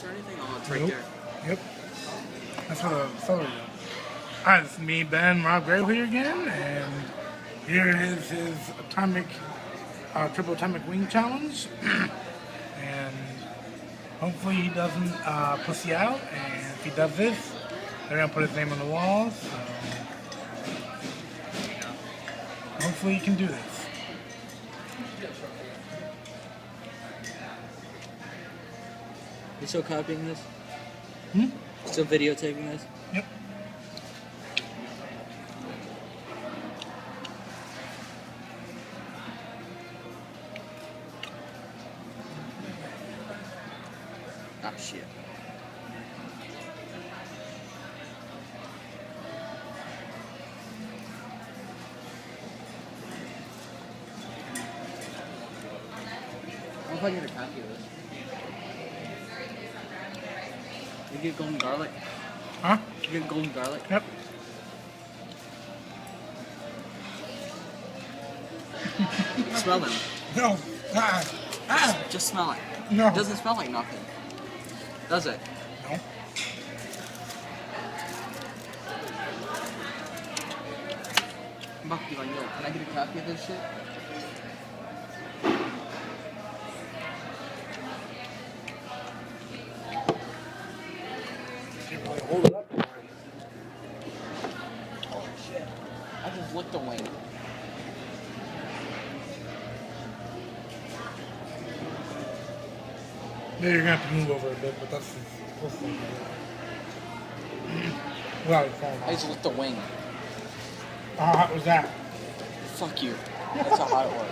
lettuce or anything? Oh, it's right Nope. there. Yep. That's what the celery is. Alright, it's me, Ben Rob Grable here again, and here is his triple atomic wing challenge. And hopefully he doesn't pussy out, and if he does this, they're gonna put his name on the wall, so hopefully he can do this. You still copying this? Hmm? Still videotaping this? Yep. Ah, shit. I'm if I get a copy of this. You get golden garlic? Huh? You get golden garlic? Yep. Smell them. No. Just smell it. No. It doesn't smell like nothing. Does it? No. I'm about to be like, yo, can I get a copy of this shit? Can't really hold it up. Oh shit. I just licked a wing. Yeah, you're gonna have to move over a bit, but that's supposed to be without it falling I off. just licked a wing. How hot was that? Fuck you. That's how hot it was.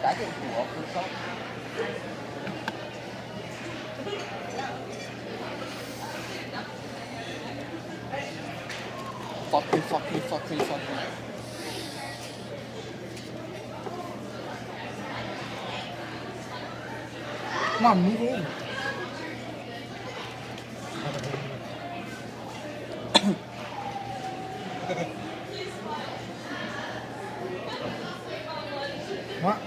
That didn't cool up or something. Fuck me, fuck me, fuck me, fuck me. Come on, move over. What?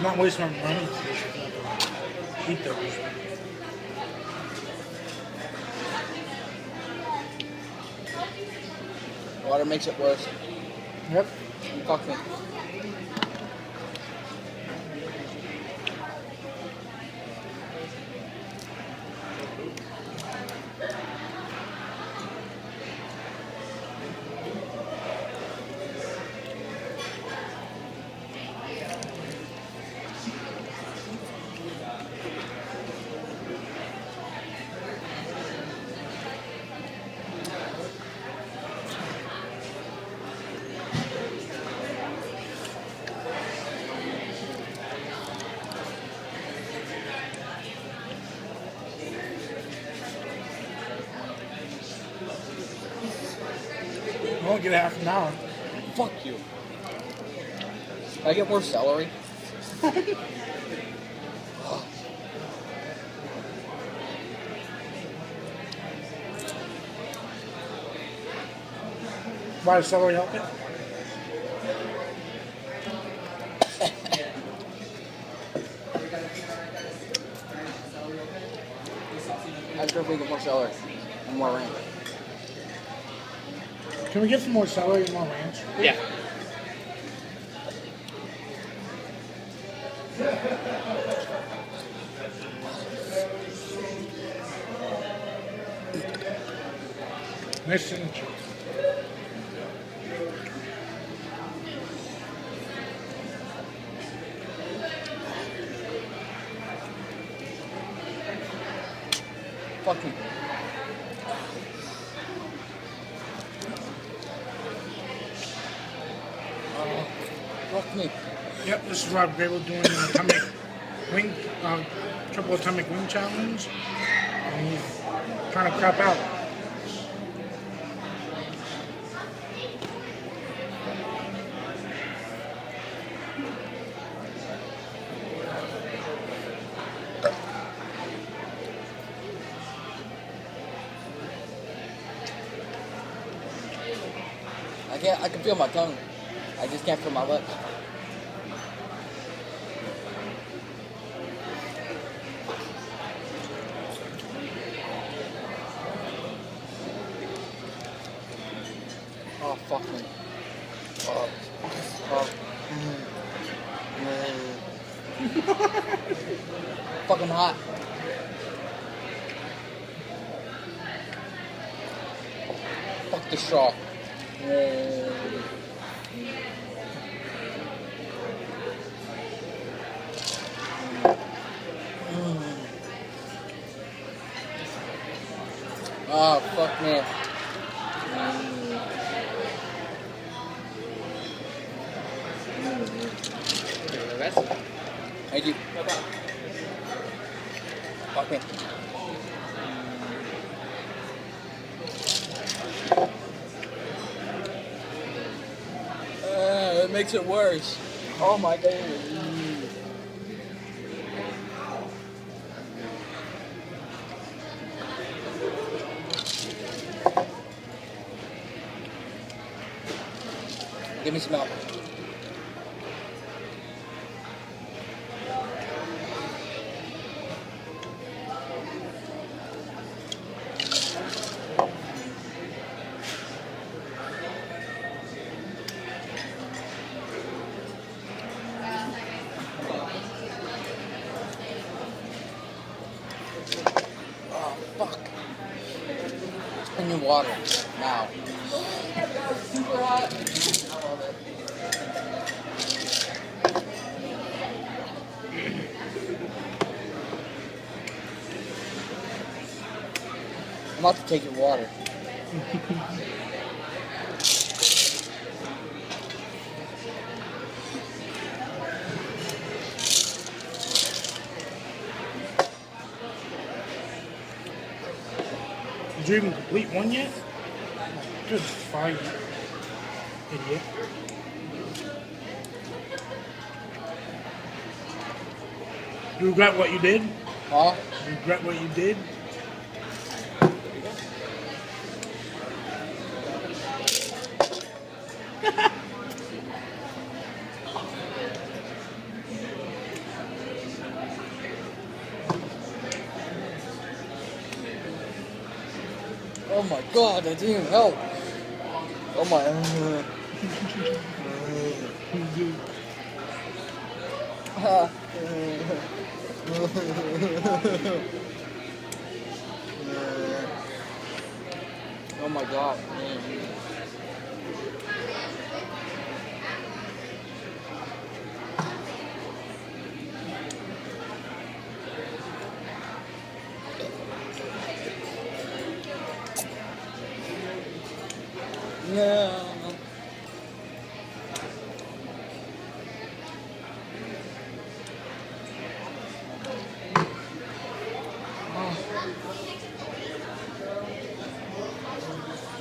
Not waste my money. Eat those. Water makes it worse. Yep. Fuck me. I'll get half an hour. Fuck you. Can I get more celery? Why does celery help it? I just we get more celery and more ranch. Can we get some more celery and more ranch? Yeah. Nice signature. Fuck me. Fuck me. Yep, this is Rob Grable doing an atomic wing, triple atomic wing challenge. And he's trying to crap out. I can feel my tongue. I just can't feel my lips. Oh, fuck me. Oh. Oh. Fucking hot. Fuck the straw. Oh, fuck me. Thank you. Fuck me. It makes it worse. Oh my god. Give me some milk. Oh, fuck. I need water now. Super hot. I love it. I'm about to take your water. Did you even complete one yet? Good fight, idiot. You regret what you did? Huh? You regret what you did? Oh my god, that didn't even help. Oh my. Oh my god. No.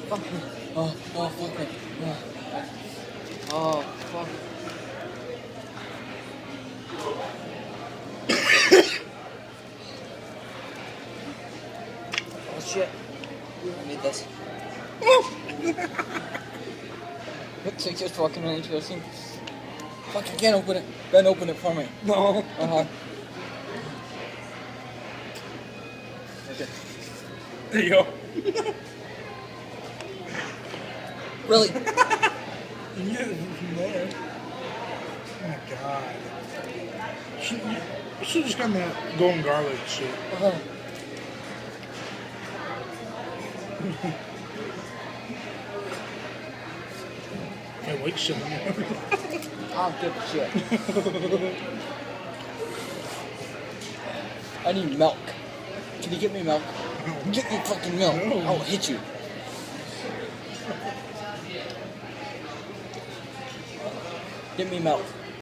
Fuck me. Oh, fuck me. Oh, fuck. Oh, shit. I need this. Looks like just fucking interesting. Fuck, I can't open it. Ben, open it for me. No. Uh-huh. Okay. There you go. Really? Yeah, from there. Oh my god. You should just got that golden garlic shit. Uh-huh. Hey, wait, shit. I don't give a shit. I need milk. Can you get me milk? Get me fucking milk. No. I'll hit you. Get me milk.